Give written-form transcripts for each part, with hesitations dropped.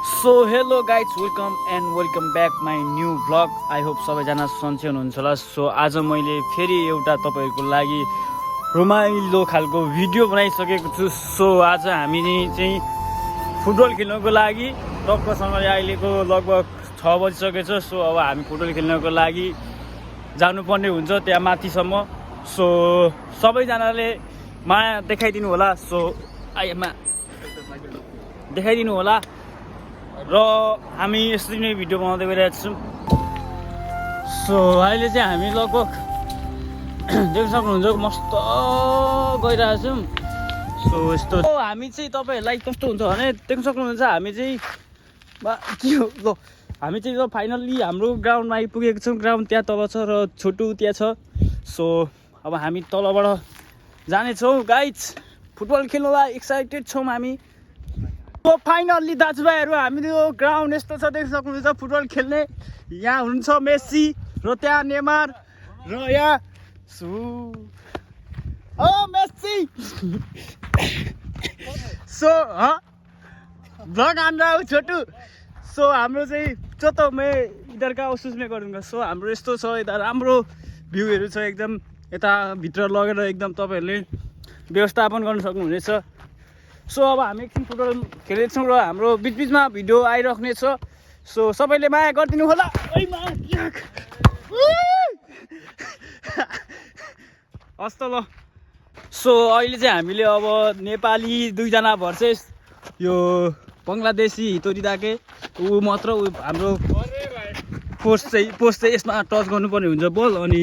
So hello guys welcome back my new vlog. I hope सबैजना सन्चै हुनुहुन्छ होला। सो आज मैले फेरि एउटा तपाईँहरूको लागि रमाइलो खालको भिडियो बनाइसकेको छु। सो आज हामी चाहिँ फुटबल खेल्नको लागि टक्कसँगले अहिलेको लगभग 6 बजिसकेछ। सो अब हामी फुटबल खेल्नको लागि जानुपर्ने हुन्छ त्यहाँ माथिसम्म। सो सबैजनाले माया देखाइदिनु होला। सो आइमा देखाइदिनु होला र हामी यसरी नै भिडियो बनाउँदै गइरहेको छौँ। सो अहिले चाहिँ हामी लगभग देख्न सक्नुहुन्छ मस्त गइरहेको छौँ। सो यस्तो हामी चाहिँ तपाईँहरूलाई कस्तो हुन्छ भने देख्न सक्नुहुन्छ हामी चाहिँ के हो ल हामी चाहिँ ल फाइनल्ली हाम्रो ग्राउन्डमा आइपुगेको छौँ। ग्राउन्ड त्यहाँ तल छ र छोटो त्यहाँ छ। सो अब हामी तलबाट जानेछौँ गाइज। फुटबल खेल्नलाई एक्साइटेड छौँ हामी। फाइनल्ली दाजुभाइहरू हामीले ग्राउन्ड यस्तो छ देख्न सक्नुहुन्छ फुटबल खेल्ने। यहाँ हुनुहुन्छ मेस्सी र त्यहाँ नेमार र यहाँ मेस्सी। सो ब्लग हान रहा हूँ छोटू। सो हाम्रो चाहिँ चोतो मैं इधर का उस में गरूँगा। सो हाम्रो यस्तो छ यता राम्रो भ्यूहरू छ एकदम। यता भित्र लगेर एकदम तपाईँहरूले व्यवस्थापन गर्न सक्नुहुनेछ। सो अब हामी एकछिन फुटबल खेल्नेछौँ र हाम्रो बिचबिचमा भिडियो आइराख्ने छ। सो सबैले माया गरिदिनु होला। हस् त ल। सो अहिले चाहिँ हामीले अब नेपाली दुईजना भर्सेस यो बङ्गलादेशी हितोरिदाके ऊ मात्र हाम्रो पोस्ट चाहिँ यसमा टच गर्नुपर्ने हुन्छ बल। अनि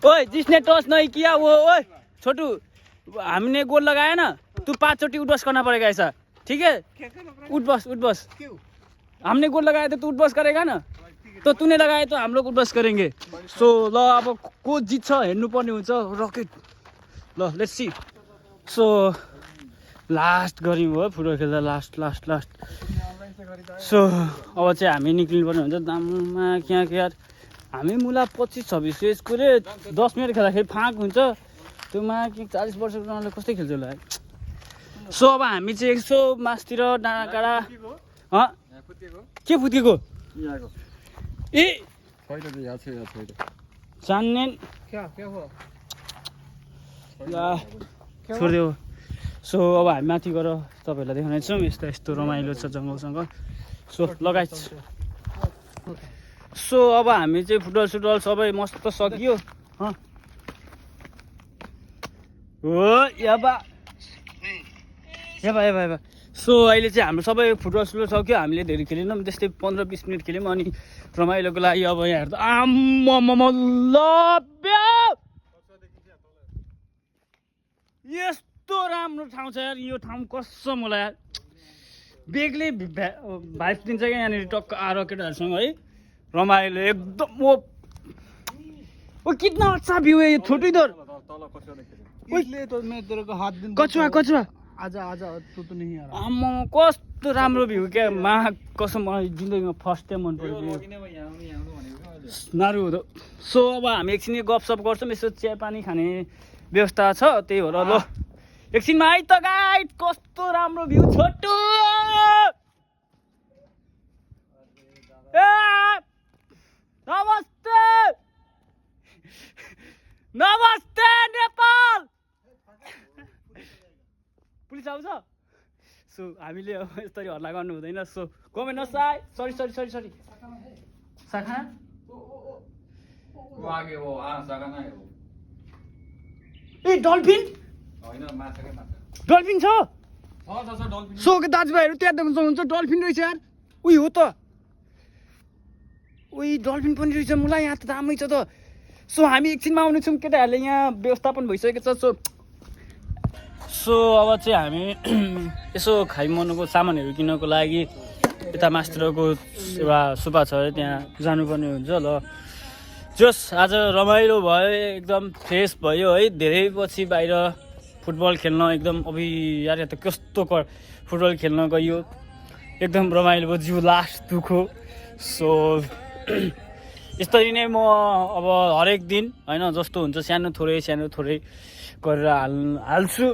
ओए जिसने टच नहीं किया वो ओए छोटू हमने गोल लगाया ना तू 5 चोटी उठ बस करना पड़ेगा ऐसा ठीक है। उठ बस हमने गोल लगाया तो तू उठ बस करेगा ना तो तूने लगाया तो हम लोग उठ बस करेंगे। सो ल अब को जित्छ हेर्नुपर्ने हुन्छ। रकेट ल लेट्स सी। सो लास्ट गऱ्यौँ हो फुटबल खेल्दा लास्ट। सो अब चाहिँ हामी निक्लिनुपर्ने हुन्छ। दाममा क्या यार हामी मुला 25-26 यसको रे 10 मिनट खेल्दाखेरि फाँक हुन्छ। त्यो मा 40 वर्षको उनीहरूले कस्तै खेल्छ होला। सो अब हामी चाहिँ यसो मासतिर डाँडाकाँडा के फुत्केको ए जान्ने छोडिदेऊ। सो अब हामी माथि गएर तपाईँहरूलाई देखाउनेछौँ। यस्तो रमाइलो छ जङ्गलसँग। सो लगाइ। सो अब हामी चाहिँ फुटबल सबै मस्त सकियो। एबा सो अहिले चाहिँ हाम्रो सबै फुटबल सक्यो। हामीले धेरै खेलेनौँ त्यस्तै 15-20 मिनट खेल्यौँ। अनि रमाइलोको लागि अब यहाँ हेर्दा यस्तो राम्रो ठाउँ छ यार। यो ठाउँ कसम होला यार बेग्लै भाइब दिन्छ क्या यहाँनिर टक्क आएर केटाहरूसँग है रमाइलो एकदम। वो कितना अच्छा व्यू है ये छोटू इधर। कछुवा आजा तू तो नहीं आ रहा। आम्मा कस्तो राम्रो भ्यू क्या मा कसम मलाई जिन्दगीमा फर्स्ट टाइम मन पऱ्यो नारु हो। सो अब हामी एकछिन गफसप गर्छौँ। यसो चिया पानी खाने व्यवस्था छ त्यही हो र ल एकछिनमा आइ त गाइड। कस्तो राम्रो भ्यू छोटू। नमस्ते नेपाल। पुलिस आउँछ। सो हामीले अब यसरी हल्ला गर्नु हुँदैन। सो गभर्मेन्ट नसाई सरी साखा ए डल्फिन छ। सो दाजुभाइहरू त्यहाँ देख्न सक्नुहुन्छ डल्फिन रहेछ यार। उही हो त उही डल्फिन पनि रहेछ। मलाई यहाँ त राम्रै छ त। सो हामी एकछिनमा आउनेछौँ। केटाहरूले यहाँ व्यवस्थापन भइसकेको छ। सो अब चाहिँ हामी यसो खाइमर्नुको सामानहरू किन्नको लागि यता मास्तिरको एउटा सुपा छ अरे त्यहाँ जानुपर्ने हुन्छ। ल जस आज रमाइलो भयो एकदम फ्रेस भयो है। धेरै पछि बाहिर फुटबल खेल्न एकदम यार त कस्तो फुटबल खेल्न गयो एकदम रमाइलो भयो। जिउ लास्ट दुखो। सो यसरी नै म अब हरेक दिन होइन जस्तो हुन्छ सानो थोरै गरेर हाल्छु।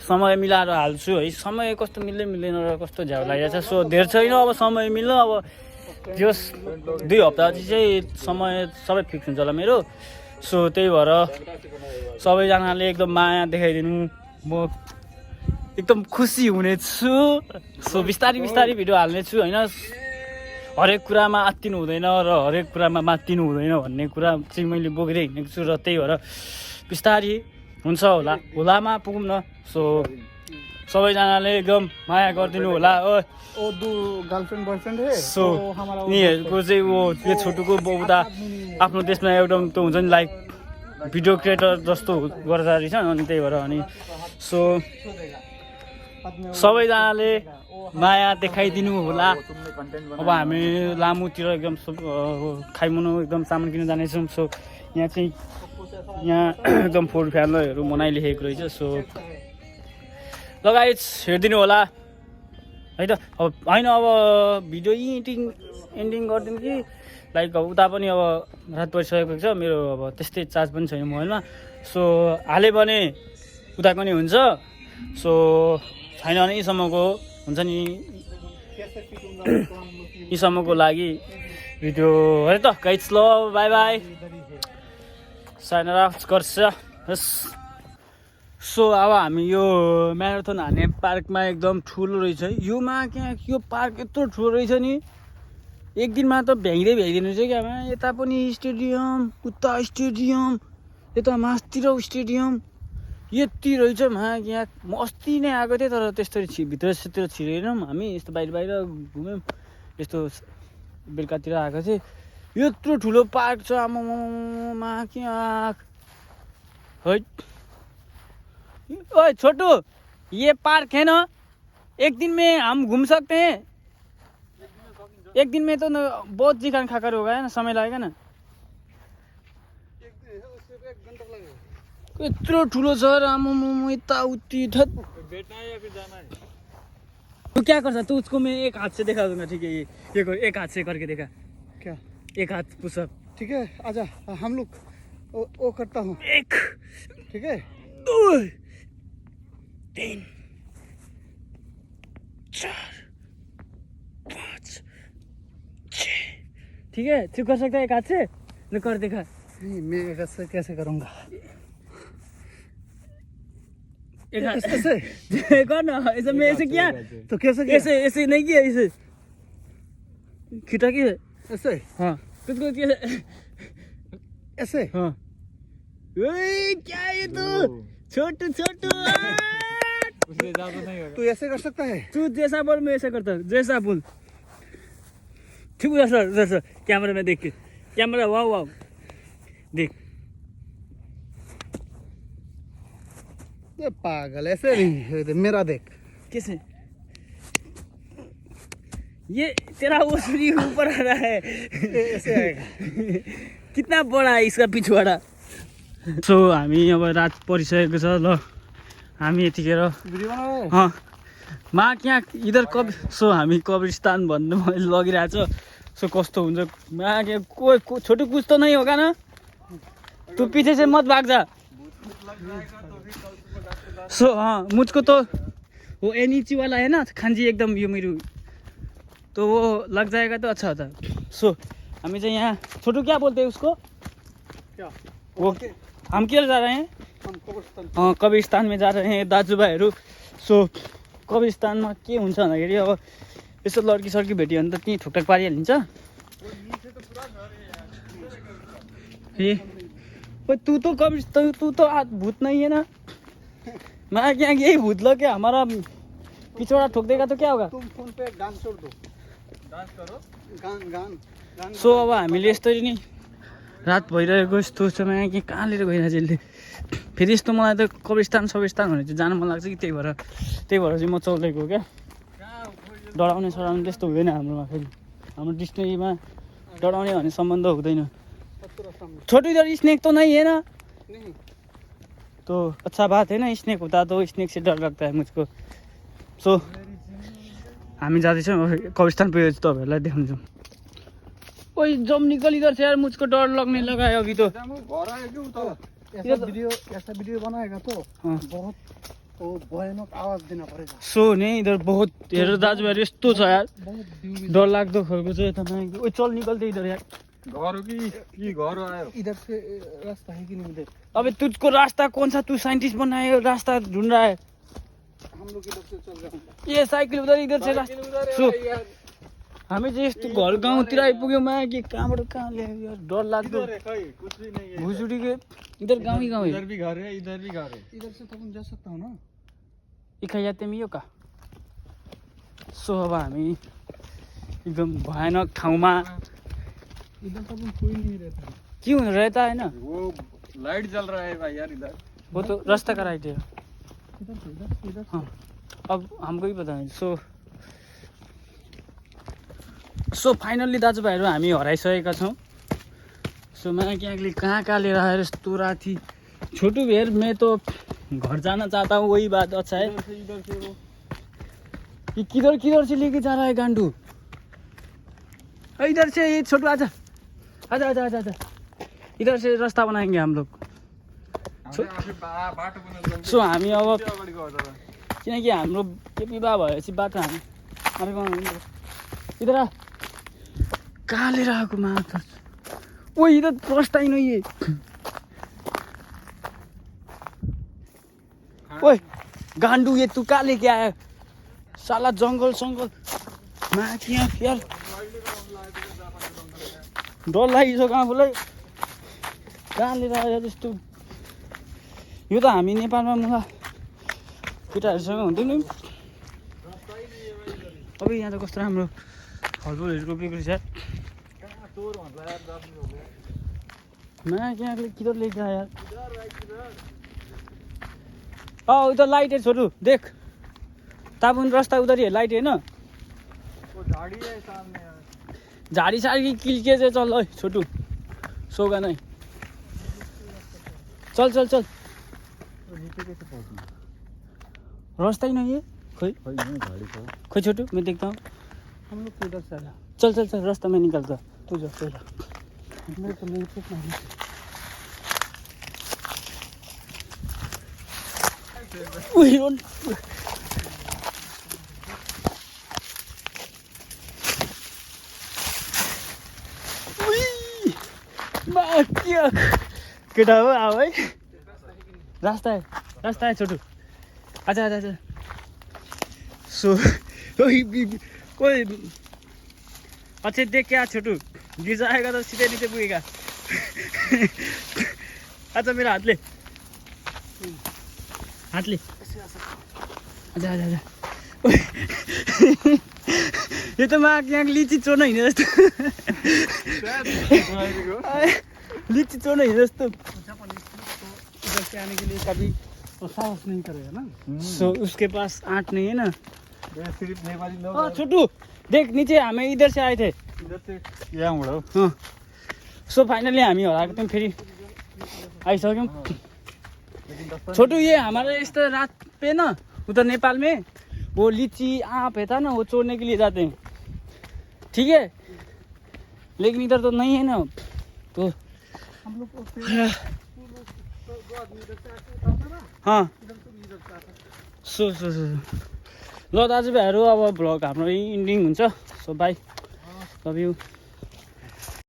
समय मिलाएर हाल्छु है। समय कस्तो मिल्दैन र कस्तो झ्याउ लागिरहेछ। सो धेरै छैन अब समय मिल्न, अब जस 2 हप्ता चाहिँ समय सबै फिक्स हुन्छ होला मेरो। सो त्यही भएर सबैजनाले एकदम माया देखाइदिनु, म एकदम खुसी हुनेछु। सो बिस्तारै भिडियो हाल्नेछु होइन। हरेक कुरामा आत्तिनु हुँदैन र हरेक कुरामा मात्तिनु हुँदैन भन्ने कुरा चाहिँ मैले बोकेर हिँडेको छु र त्यही भएर बिस्तारै हुन्छ होलामा पुगौँ न। सो सबैजनाले एकदम माया गरिदिनु होला। वो दो गर्लफ्रेन्ड बॉयफ्रेंड है सो तो हमारा वो यिनीहरूको चाहिँ वो यो छोटुको बहुदा आफ्नो देशमा एउटा त हुन्छ नि लाइक भिडियो क्रिएटर जस्तो गर्दा रहेछ अनि त्यही भएर अनि सो सबैजनाले माया देखाइदिनु होला। अब हामी लामुतिर एकदम खाइमुनु एकदम सामान किन्न जानेछौँ। सो यहाँ चाहिँ एकदम फुड फ्यानहरू मनाइलेखेको रहेछ। सो लगायत हेरिदिनु होला है त। अब होइन अब भिडियो एन्डिङ गरिदिउँ कि लाइक अब उता पनि अब रात परिसकेको छ मेरो, अब त्यस्तै चार्ज पनि छैन मोबाइलमा। सो हाल्यो भने उताको नि हुन्छ। सो छैन भने यीसम्मको हुन्छ नि, यीसम्मको लागि भिडियो है त गाइस। ल बाई बाई, साइन अफ गर्छ। सो अब हामी यो म्याराथन हान्ने पार्कमा एकदम ठुलो रहेछ है योमा। क्या यो पार्क यत्रो ठुलो रहेछ नि, एक दिनमा त भ्याइदिनु रहेछ क्या। यता पनि स्टेडियम, उता स्टेडियम, यता मासतिर स्टेडियम, यति रहेछ यहाँ। म अस्ति नै आएको थिएँ तर त्यस्तो भित्रतिर छिरेनौँ हामी, यस्तो बाहिर घुम्यौँ, यस्तो बेलुकातिर आएको थिएँ। यत्रो ठुलो पार्क छ आमामा क्या है। ओए छोटू, ये पार्क है ना, एक दिन में हम घूम सकते हैं? एक दिन में तो बहुत चिकन खाकर होगा है ना, समय लगेगा ना? यत्रो ठुलो छ आमामा यताउति। तू क्या करता? तू उसको मैं एक हाथ से दिखा दूंगा, ठीक है? ये कर, एक हाथ से करके देखा। क्या एक हाथ पुशअप। ठीक है आजा, हम लोग वो करता हूँ। एक, ठीक है 2, 3, 4, 5, 6। ठीक है, तू कर सकता है एक हाथ से? न कर देखा। नहीं मैं कैसे करूँगा? एक हाथ ऐसे कर ना, ऐसे मैं ऐसे किया तो कैसे किया? ऐसे नहीं किया, ऐसे खिटा के ऐसे हाँ तुझको कैसे ऐसे हाँ। ओए क्या ये तू छोटू तू ऐसे कर सकता है? तू जैसा बोल मैं ऐसा करता हूँ, जैसा बोल। ठीक है सर कैमरा में देख के, कैमरा वाव देख। ये पागल ऐसे नहीं, मेरा देख कैसे ये तेरा वो सूर्य ऊपर आ रहा है ऐसे आएगा। कितना बड़ा है इसका पिछवाड़ा। सो हामी अब रात परिसकेको छ ल, हामी यतिखेर भिडियो बनाऊ। हाँ मा क्या इधर सो हामी कब्रिस्तान भन्नु लगिरहेछ। सो कस्तो हुन्छ मा क्या कोई छोटो कुछ तो नहीं होगा ना, तू पीछे से मत भाग जा। सो हाँ मुझको तो वो एनीची वाला है ना खांजी एकदम यो मेरो, तो वो लग जाएगा तो अच्छा होता। सो हामी चाहिँ यहाँ छोटू क्या बोलते हैं उसको, क्या वो हम क्या जा रहे हैं? हम कब्रिस्तान। हाँ कब्रिस्तान में जा रहे हैं दाजुभाइहरू। सो कब्रिस्तानमा के हुन्छ भन्दाखेरि अब यसो लड्की सड्की भेट्यो भने त त्यहीँ ठुकठाक पारिहालिन्छ। ए तू तो कब्रिस्तान, तू तो भूत नहीं है ना? मैं क्या यही भूत लो क्या, हमारा पिछवाड़ा ठोक देगा तो क्या होगा? तुम फोन पे गान छोड़ दो, डांस करो, गान। सो अब हामीले यस्तरी नै रात भइरहेको यस्तो समय कि कहाँ लिएर गइरहेको यसले। फेरि यस्तो मलाई त कब्रिस्तान भने चाहिँ जानु मन लाग्छ कि त्यही भएर चाहिँ म चल्दैको क्या। डराउने त्यस्तो हुँदैन हाम्रोमा, फेरि हाम्रो डिक्सनेरीमा डराउने भन्ने सम्बन्ध हुँदैन। छोटू इधर स्नेक तो नहीं है ना? नहीं तो अच्छा बात है ना, स्नेक होता तो स्नेक से डर लगता है मुझको। सो हामी जाँदैछौँ कब्रिस्तान पुगेर तपाईँहरूलाई देखाउँछौँ। ओए जम निकल इधर से यार, मुझको डर लगने लगा है अभी तो। घर आएगा क्यों तो? ऐसा वीडियो बनाएगा तो हाँ। बहुत ओ भयानक आवाज देना पड़ेगा। सो नि इधर बहुत हेर दाजुभाइहरू यस्तो छ यार, बहुत व्यू डर लाग्दो खालको छ यता माथि। ओइ चल निकल्दै इधर यार। घर हो कि घर आयो? इधर से रास्ता है कि नहीं उधर? अबे तुझको रास्ता कौन सा, तू साइंटिस्ट बनना है, रास्ता ढूंढ रहा है। हम लोग इधर से चल रहे हैं। ये साइकिल उधर इधर से रास्ता। सो हामी चाहिँ यस्तो घर गाउँतिर आइपुग्यौँ मा कि कहाँबाट कहाँ ल्यायो यार, डर लाग्दो। कुछ भी नहीं है। भुसुडी के इधर गाउँ ही गाउँ है। इधर भी घर है, इधर भी घर है। इधर से तो हम जा सकता हूँ ना? इखा याते मियो का। सो अब हामी एकदम भयानक ठाउँमा। इधर तो अपन कोई नहीं रहता। क्यों रहता है ना, वो लाइट जल रहा है भाई यार इधर। वो तो रास्ता का राइट है। इधर से इधर से इधर। हाँ अब हमको ही पता है। सो फाइनल्ली दाजुभाइहरू हामी हराइसकेका छौँ। सो मैं क्याकले कहाँ कहाँ लिएर आएर यस्तो राति। छोटू भेर मैं तो घर जाना चाहता हूँ, वही बात अच्छा है। इधर से वो ये किधर किधर से लेके जा रहा है गांडू। इधर से ये छोटू आजा आजा आजा आजा आजा, इधर से रास्ता बनाएंगे हम लोग। बाटो बनाउनु। सो हामी अब अगाडि गयो तर। किनकि हाम्रो केपी बा भएपछि बाटो हामी अरे गाउँ इधर आ। कहाँ लिएर आएको मात्र। ओ इधर रास्ता ही नहीं है। ओए गांडू ये तू कहाँ लेके आया साला, जंगल संगल माथि यार डर लागिसक्यो आफूलाई। कहाँ लिएर आयो त्यस्तो। यो त हामी नेपालमा मुला केटाहरूसँग हुन्थ्यो नि। अब यहाँ त कस्तो राम्रो फलफुलहरू रोपेको रहेछ। मैं क्या किधर लेके आया यार। उधर लाइट है छोटू, देख ताबुन रास्ता उधर ही है, लाइट है ना। वो झाड़ी है सामने यार। झाड़ी साड़ी किल के चाहिँ चल ओए छोटू, सोगा नहीं। चल चल चल, नीचे कैसे पहुंचना? रास्ता ही नहीं है। खोई भाई ये झाड़ी को। खोई छोटू मैं देखता हूँ। हम लोग को इधर से आया। चल चल चल, रास्ता में निकलता तू जा पहला। मेरे को नहीं पता है। उही रोन केटा हो आओ है। रास्ता है छोटू, आजा आजा आजा। सो कोई अच्छे देख के आ छोटू, गिर जाएगा तो सीधे नीचे पुगेगा। अच्छा मेरा हाथ ले, हाथ ले। आजा आजा आजा। ये तो मैं यहाँ लिची चोर्न हिँडे जस्तो। लिची चोर्न हिँडे जस्तो। इधर से आने के लिए कभी तो साहस नहीं करेगा ना। सो उसके पास आँट नहीं है ना। सिर्फ नेपाली लोग। हाँ छोटू देख नीचे, हमें इधर से आए थे। इधर से यहाँ उड़ो। हाँ सो फाइनली हामी हराएको थियौँ, फेरि आइसक्यौँ। छोटू ये हमारे इस रात पे ना उधर नेपाल में वो लीची आप है था ना, वो चोरने के लिए जाते हैं, ठीक है। लेकिन इधर तो नहीं है ना, तो हम लोग को हाँ सो ल दाजुभाइहरू अब भ्लग हाम्रो यहीँ इन्डिङ हुन्छ। So by, love you.